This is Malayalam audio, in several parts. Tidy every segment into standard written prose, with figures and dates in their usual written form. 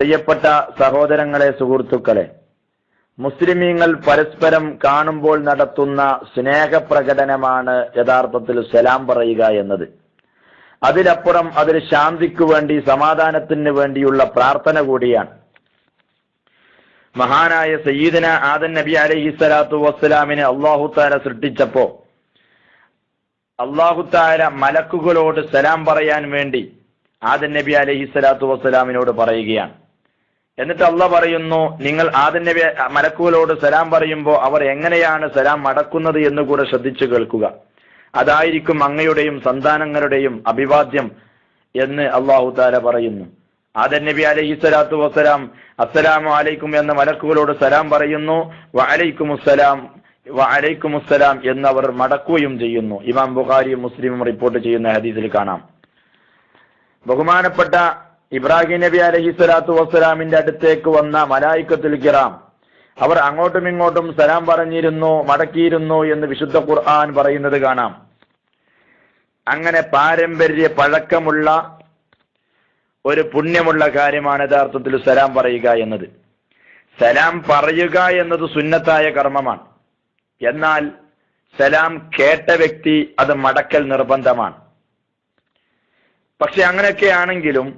പ്രിയപ്പെട്ട സഹോദരങ്ങളെ, സുഹൃത്തുക്കളെ, മുസ്ലിമീങ്ങൾ പരസ്പരം കാണുമ്പോൾ നടത്തുന്ന സ്നേഹപ്രകടനമാണ് യഥാർത്ഥത്തിൽ സലാം പറയുക എന്നത്. അതിലപ്പുറം അതൊരു ശാന്തിക്ക് വേണ്ടി, സമാധാനത്തിന് വേണ്ടിയുള്ള പ്രാർത്ഥന കൂടിയാണ്. മഹാനായ സയ്യിദന ആദം നബി അലൈഹിസ്സലാത്തു വസ്സലാമിനെ അല്ലാഹു തആല സൃഷ്ടിച്ചപ്പോ അല്ലാഹു തആല മലക്കുകളോട് സലാം പറയാൻ വേണ്ടി ആദം നബി അലൈഹിസ്സലാത്തു വസ്സലാമിനോട് പറയുകയാണ്. എന്നിട്ട് അല്ലാഹ് പറയുന്നു, നിങ്ങൾ ആദം നബി മലക്കുകളോട് സലാം പറയുമ്പോൾ അവർ എങ്ങനെയാണ് സലാം മടക്കുന്നത് എന്ന് കൂടെ ശ്രദ്ധിച്ചു കേൾക്കുക. അതായിരിക്കും അങ്ങയുടെയും സന്താനങ്ങളുടെയും അഭിവാദ്യം എന്ന് അല്ലാഹു തആല പറയുന്നു. ആദം നബി അലൈഹിസ്സലാത്തു വസ്സലാം അസ്സലാമു അലൈക്കും എന്ന മലക്കുകളോട് സലാം പറയുന്നു. വഅലൈക്കുമുസ്സലാം എന്നവർ മടക്കുകയും ചെയ്യുന്നു. ഇമാം ബുഖാരിയും മുസ്ലിമും റിപ്പോർട്ട് ചെയ്യുന്ന ഹദീസിൽ കാണാം. ബഹുമാനപ്പെട്ട ഇബ്രാഹിം നബി അലൈഹിസ്സലാത്തു വസ്സലാമിന്റെ അടുത്തേക്ക് വന്ന മലായിക്കത്തുൽ കിറാം അവർ അങ്ങോട്ടും ഇങ്ങോട്ടും സലാം പറഞ്ഞിരുന്നു, മടക്കിയിരുന്നു എന്ന് വിശുദ്ധ ഖുർആൻ പറയുന്നത് കാണാം. അങ്ങനെ പാരമ്പര്യ പഴക്കമുള്ള ഒരു പുണ്യമുള്ള കാര്യമാണ് യഥാർത്ഥത്തിൽ സലാം പറയുക എന്നത്. സലാം പറയുക എന്നത് സുന്നത്തായ കർമ്മമാണ്. എന്നാൽ സലാം കേട്ട വ്യക്തി അത് മടക്കൽ നിർബന്ധമാണ്. പക്ഷെ അങ്ങനെയൊക്കെ ആണെങ്കിലും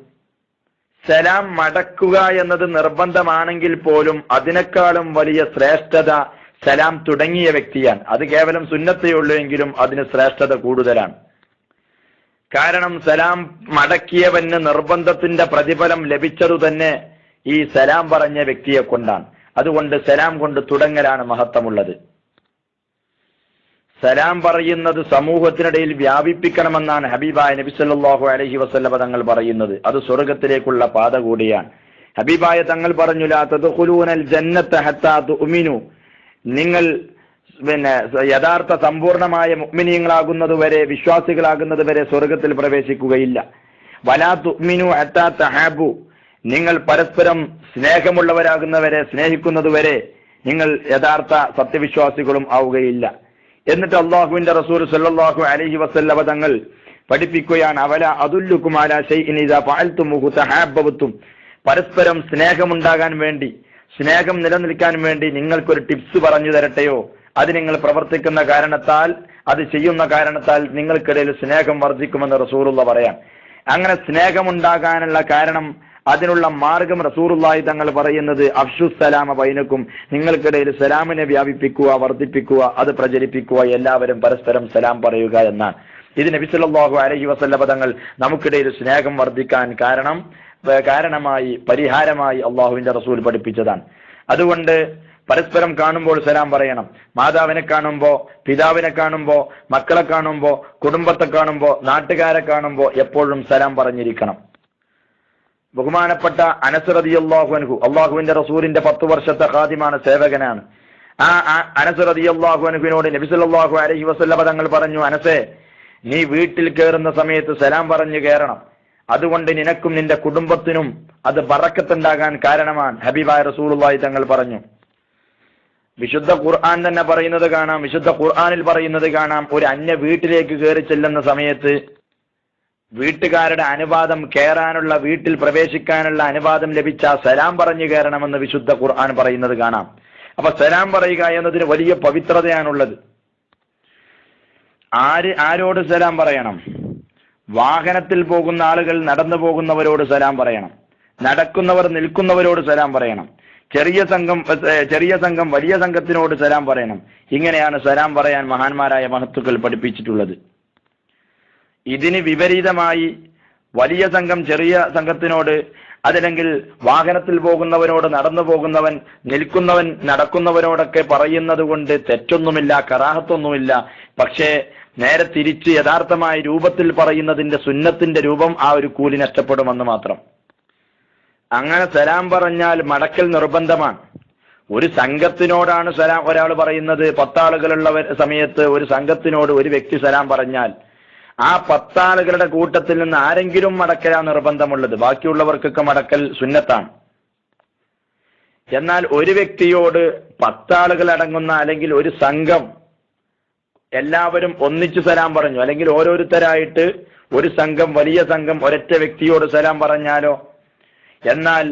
സലാം മടക്കുക എന്നത് നിർബന്ധമാണെങ്കിൽ പോലും അതിനേക്കാളും വലിയ ശ്രേഷ്ഠത സലാം തുടങ്ങിയ വ്യക്തിയാണ്. അത് കേവലം സുന്നത്തേ ഉള്ളൂ എങ്കിലും അതിന് ശ്രേഷ്ഠത കൂടുതലാണ്. കാരണം സലാം മടക്കിയവന് നിർബന്ധത്തിന്റെ പ്രതിഫലം ലഭിച്ചതു തന്നെ ഈ സലാം പറഞ്ഞ വ്യക്തിയെ കൊണ്ടാണ്. അതുകൊണ്ട് സലാം കൊണ്ട് തുടങ്ങലാണ് മഹത്വമുള്ളത്. സലാം പറയുന്നത് സമൂഹത്തിനിടയിൽ വ്യാപിപ്പിക്കണമെന്നാണ് ഹബീബായ നബി സല്ലല്ലാഹു അലൈഹി വസല്ലം തങ്ങൾ പറയുന്നത്. അത് സ്വർഗത്തിലേക്കുള്ള പാത കൂടിയാണ്. ഹബീബായ തങ്ങൾ പറഞ്ഞു, ലാ തദ്ഖുലൂനൽ ജന്നത ഹത്താ തുഅ്മിനു, നിങ്ങൾ യഥാർത്ഥ സമ്പൂർണമായ മുഅ്മിനീങ്ങളാകുന്നത് വരെ, വിശ്വാസികളാകുന്നത് വരെ സ്വർഗത്തിൽ പ്രവേശിക്കുകയില്ല. വലാ തുഅ്മിനു ഹത്താ തഹാബു, നിങ്ങൾ പരസ്പരം സ്നേഹമുള്ളവരാകുന്നവരെ, സ്നേഹിക്കുന്നത് വരെ നിങ്ങൾ യഥാർത്ഥ സത്യവിശ്വാസികളും ആവുകയില്ല. എന്നിട്ട് അല്ലാഹുവിന്റെ റസൂൽ സല്ലല്ലാഹു അലൈഹി വസല്ലം തങ്ങൾ പഠിപ്പിക്കുകയാണ്, അവല അദുല്ലുകും അലാ ശൈഇൻ ഇദാ ഫഅൽതുമുഹു തഹാബ്ബതും, പരസ്പരം സ്നേഹമുണ്ടാകാൻ വേണ്ടി, സ്നേഹം നിലനിൽക്കാൻ വേണ്ടി നിങ്ങൾക്കൊരു ടിപ്സ് പറഞ്ഞു തരട്ടെയോ? അത് നിങ്ങൾ പ്രവർത്തിക്കുന്ന കാരണത്താൽ, അത് ചെയ്യുന്ന കാരണത്താൽ നിങ്ങൾക്കിടയിൽ സ്നേഹം വർദ്ധിക്കുമെന്ന് റസൂലുള്ള പറയാം. അങ്ങനെ സ്നേഹമുണ്ടാകാനുള്ള കാരണം, അതിനുള്ള മാർഗം റസൂലുള്ളാഹി തങ്ങൾ പറയുന്നത് അഫ്ഷുസ്സലാമ ബൈനക്കും, നിങ്ങൾക്കിടയിൽ സലാമിനെ വ്യാപിപ്പിക്കുക, വർദ്ധിപ്പിക്കുക, അത് പ്രചരിപ്പിക്കുക, എല്ലാവരും പരസ്പരം സലാം പറയുക എന്നാണ്. ഇത് നബി സല്ലല്ലാഹു അലൈഹി വസല്ലം തങ്ങൾ നമുക്കിടയിൽ സ്നേഹം വർദ്ധിക്കാൻ കാരണമായി, പരിഹാരമായി അള്ളാഹുവിന്റെ റസൂൽ പഠിപ്പിച്ചതാണ്. അതുകൊണ്ട് പരസ്പരം കാണുമ്പോൾ സലാം പറയണം. മാതാവിനെ കാണുമ്പോ, പിതാവിനെ കാണുമ്പോ, മക്കളെ കാണുമ്പോ, കുടുംബത്തെ കാണുമ്പോ, നാട്ടുകാരെ കാണുമ്പോ എപ്പോഴും സലാം പറഞ്ഞിരിക്കണം. ബഹുമാനപ്പെട്ട അനസ് റളിയല്ലാഹു അൻഹു അള്ളാഹുവിന്റെ റസൂലിന്റെ 10 വർഷത്തെ ഖാദിമാണ്, സേവകനാണ്. ആ അനസ് റളിയല്ലാഹു അൻഹുവിനോട് നബി സല്ലല്ലാഹു അലൈഹി വസല്ലം തങ്ങൾ പറഞ്ഞു, അനസേ, നീ വീട്ടിൽ കയറുന്ന സമയത്ത് സലാം പറഞ്ഞു കയറണം. അതുകൊണ്ട് നിനക്കും നിന്റെ കുടുംബത്തിനും അത് ബറക്കത്തുണ്ടാകാൻ കാരണമാണ്. ഹബീബായ റസൂലുള്ളാഹി തങ്ങൾ പറഞ്ഞു. വിശുദ്ധ ഖുർആൻ തന്നെ പറയുന്നത് കാണാം, വിശുദ്ധ ഖുർആനിൽ പറയുന്നത് കാണാം, ഒരു അന്യ വീട്ടിലേക്ക് കയറി ചെല്ലുന്ന സമയത്ത് വീട്ടുകാരുടെ അനുവാദം, കയറാനുള്ള, വീട്ടിൽ പ്രവേശിക്കാനുള്ള അനുവാദം ലഭിച്ച സലാം പറഞ്ഞു കയറണമെന്ന് വിശുദ്ധ ഖുർആൻ പറയുന്നത് കാണാം. അപ്പൊ സലാം പറയുക എന്നതിന് വലിയ പവിത്രതയാണുള്ളത്. ആരോട് സലാം പറയണം? വാഹനത്തിൽ പോകുന്ന ആളുകൾ നടന്നു പോകുന്നവരോട് സലാം പറയണം. നടക്കുന്നവർ നിൽക്കുന്നവരോട് സലാം പറയണം. ചെറിയ സംഘം വലിയ സംഘത്തിനോട് സലാം പറയണം. ഇങ്ങനെയാണ് സലാം പറയാൻ മഹാന്മാരായ മഹത്തുക്കൾ പഠിപ്പിച്ചിട്ടുള്ളത്. ഇതിന് വിപരീതമായി വലിയ സംഘം ചെറിയ സംഘത്തിനോട്, അതല്ലെങ്കിൽ വാഹനത്തിൽ പോകുന്നവനോട്, നടന്നു പോകുന്നവൻ, നിൽക്കുന്നവൻ, നടക്കുന്നവനോടൊക്കെ പറയുന്നത് കൊണ്ട് തെറ്റൊന്നുമില്ല, കറാഹത്തൊന്നുമില്ല. പക്ഷേ നേരെ തിരിച്ച് യഥാർത്ഥമായ രൂപത്തിൽ പറയുന്നതിന്റെ സുന്നത്തിന്റെ രൂപം ആ ഒരു കൂലി നഷ്ടപ്പെടുമെന്ന് മാത്രം. അങ്ങനെ സലാം പറഞ്ഞാൽ മടക്കൽ നിർബന്ധമാണ്. ഒരു സംഘത്തിനോടാണ് സലാം ഒരാൾ പറയുന്നത്. 10 ആളുകളുള്ള സമയത്ത് ഒരു സംഘത്തിനോട് ഒരു വ്യക്തി സലാം പറഞ്ഞാൽ ആ 10 ആളുകളുടെ കൂട്ടത്തിൽ നിന്ന് ആരെങ്കിലും മടക്കലാ നിർബന്ധമുള്ളത്. ബാക്കിയുള്ളവർക്കൊക്കെ മടക്കൽ സുന്നത്താണ്. എന്നാൽ ഒരു വ്യക്തിയോട് 10 ആളുകൾ അടങ്ങുന്ന, അല്ലെങ്കിൽ ഒരു സംഘം എല്ലാവരും ഒന്നിച്ചു സലാം പറഞ്ഞു, അല്ലെങ്കിൽ ഓരോരുത്തരായിട്ട് ഒരു സംഘം, വലിയ സംഘം ഒരൊറ്റ വ്യക്തിയോട് സലാം പറഞ്ഞാലോ? എന്നാൽ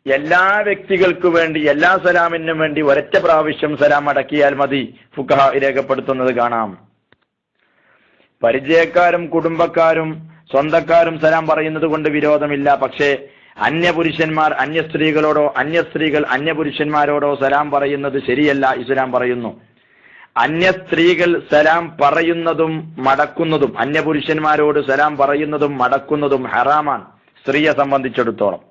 എല്ലാ വ്യക്തികൾക്കു വേണ്ടി എല്ലാ സലാമിനും വേണ്ടി ഒരൊറ്റ പ്രാവശ്യം സലാം അടക്കിയാൽ മതി. ഫുഖഹാ രേഖപ്പെടുത്തുന്നത് കാണാം. പരിചയക്കാരും കുടുംബക്കാരും സ്വന്തക്കാരും സലാം പറയുന്നത് കൊണ്ട് വിരോധമില്ല. പക്ഷേ അന്യപുരുഷന്മാർ അന്യ സ്ത്രീകളോടോ അന്യ സ്ത്രീകൾ അന്യപുരുഷന്മാരോടോ സലാം പറയുന്നത് ശരിയല്ല. ഇസ്ലാം പറയുന്നു അന്യ സ്ത്രീകൾ സലാം പറയുന്നതും മടക്കുന്നതും അന്യപുരുഷന്മാരോട് സലാം പറയുന്നതും മടക്കുന്നതും ഹറാമാണ് സ്ത്രീയെ സംബന്ധിച്ചിടത്തോളം.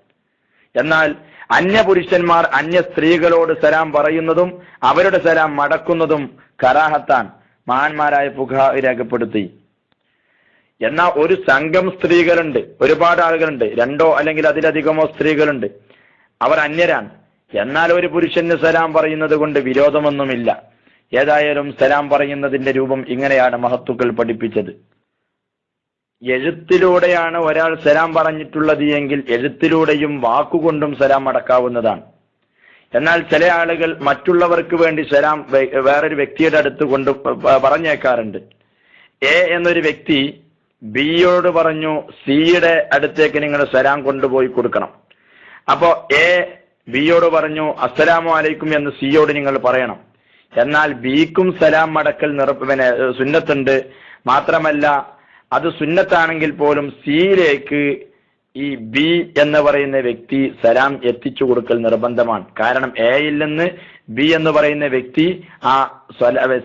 എന്നാൽ അന്യപുരുഷന്മാർ അന്യ സ്ത്രീകളോട് സലാം പറയുന്നതും അവരുടെ സലാം മടക്കുന്നതും കറാഹത്താൻ മഹാന്മാരായ ഫുഖഹാ രേഖപ്പെടുത്തി. എന്നാൽ ഒരു സംഘം സ്ത്രീകളുണ്ട്, ഒരുപാട് ആളുകളുണ്ട്, രണ്ടോ അല്ലെങ്കിൽ അതിലധികമോ സ്ത്രീകളുണ്ട്, അവർ അന്യരാണ്. എന്നാൽ ഒരു പുരുഷന് സലാം പറയുന്നത് കൊണ്ട് വിരോധമൊന്നുമില്ല. ഏതായാലും സലാം പറയുന്നതിന്റെ രൂപം ഇങ്ങനെയാണ് മഹത്തുക്കൾ പഠിപ്പിച്ചത്. എഴുത്തിലൂടെയാണ് ഒരാൾ സലാം പറഞ്ഞിട്ടുള്ളത് എങ്കിൽ എഴുത്തിലൂടെയും വാക്കുകൊണ്ടും സലാം അടക്കാവുന്നതാണ്. എന്നാൽ ചില ആളുകൾ മറ്റുള്ളവർക്ക് വേണ്ടി സലാം വേറൊരു വ്യക്തിയുടെ അടുത്ത് കൊണ്ട് പറഞ്ഞേക്കാറുണ്ട്. എ എന്നൊരു വ്യക്തി ബിയോട് പറഞ്ഞു സിയുടെ അടുത്തേക്ക് നിങ്ങൾ സലാം കൊണ്ടുപോയി കൊടുക്കണം. അപ്പോ എ ബിയോട് പറഞ്ഞു അസ്സലാമു അലൈക്കും എന്ന് സിയോട് നിങ്ങൾ പറയണം. എന്നാൽ ബിക്കും സലാം മടക്കൽ സുന്നത്തുണ്ട്. മാത്രമല്ല അത് സുന്നത്താണെങ്കിൽ പോലും സിയിലേക്ക് ഈ ബി എന്ന് പറയുന്ന വ്യക്തി സലാം എത്തിച്ചു കൊടുക്കൽ നിർബന്ധമാണ്. കാരണം എയിൽ നിന്ന് ബി എന്ന് പറയുന്ന വ്യക്തി ആ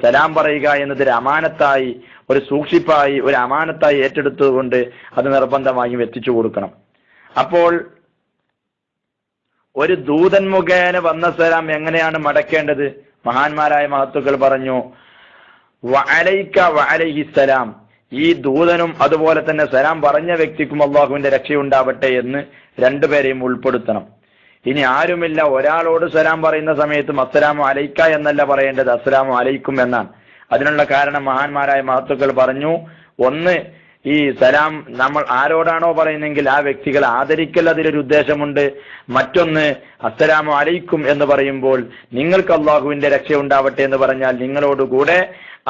സലാം പറയുക എന്നതൊരു അമാനത്തായി, ഒരു സൂക്ഷിപ്പായി, ഒരു അമാനത്തായി ഏറ്റെടുത്തുകൊണ്ട് അത് നിർബന്ധമായും എത്തിച്ചു കൊടുക്കണം. അപ്പോൾ ഒരു ദൂതൻ മുഖേന വന്ന സലാം എങ്ങനെയാണ് മടക്കേണ്ടത്? മഹാന്മാരായ മഹത്തുക്കൾ പറഞ്ഞു വഅലൈക വഅലൈഹിസ്സലാം, ഈ ദൂതനും അതുപോലെ തന്നെ സലാം പറഞ്ഞ വ്യക്തിക്കും അള്ളാഹുവിന്റെ രക്ഷയുണ്ടാവട്ടെ എന്ന് രണ്ടുപേരെയും ഉൾപ്പെടുത്തണം. ഇനി ആരുമില്ല, ഒരാളോട് സലാം പറയുന്ന സമയത്തും അസ്സലാമു അലൈക്ക എന്നല്ല പറയേണ്ടത്, അസ്സലാമു അലൈക്കും എന്നാണ്. അതിനുള്ള കാരണം മഹാന്മാരായ മഹത്തുക്കൾ പറഞ്ഞു, ഒന്ന് ഈ സലാം നമ്മൾ ആരോടാണോ പറയുന്നെങ്കിൽ ആ വ്യക്തികൾ ആദരിക്കൽ അതിലൊരു ഉദ്ദേശമുണ്ട്. മറ്റൊന്ന് അസ്സലാമു അലൈക്കും എന്ന് പറയുമ്പോൾ നിങ്ങൾക്ക് അള്ളാഹുവിന്റെ രക്ഷയുണ്ടാവട്ടെ എന്ന് പറഞ്ഞാൽ നിങ്ങളോടുകൂടെ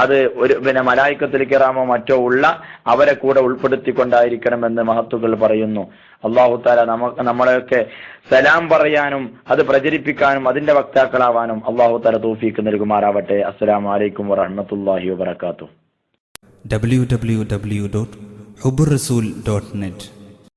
അത് ഒരു മലായിക്കത്തുൽ കിറാമോ മറ്റോ ഉള്ള അവരെ കൂടെ ഉൾപ്പെടുത്തിക്കൊണ്ടായിരിക്കണമെന്ന് മഹത്തുക്കൾ പറയുന്നു. അള്ളാഹു തആല നമ്മളെയൊക്കെ സലാം പറയാനും അത് പ്രചരിപ്പിക്കാനും അതിന്റെ വക്താക്കളാവാനും അള്ളാഹു തആല തൗഫീഖ് നൽകുമാറാവട്ടെ. അസ്സലാമു അലൈക്കും വറഹ്മത്തുള്ളാഹി വബറകാതുഹു. www.hubburrasool.net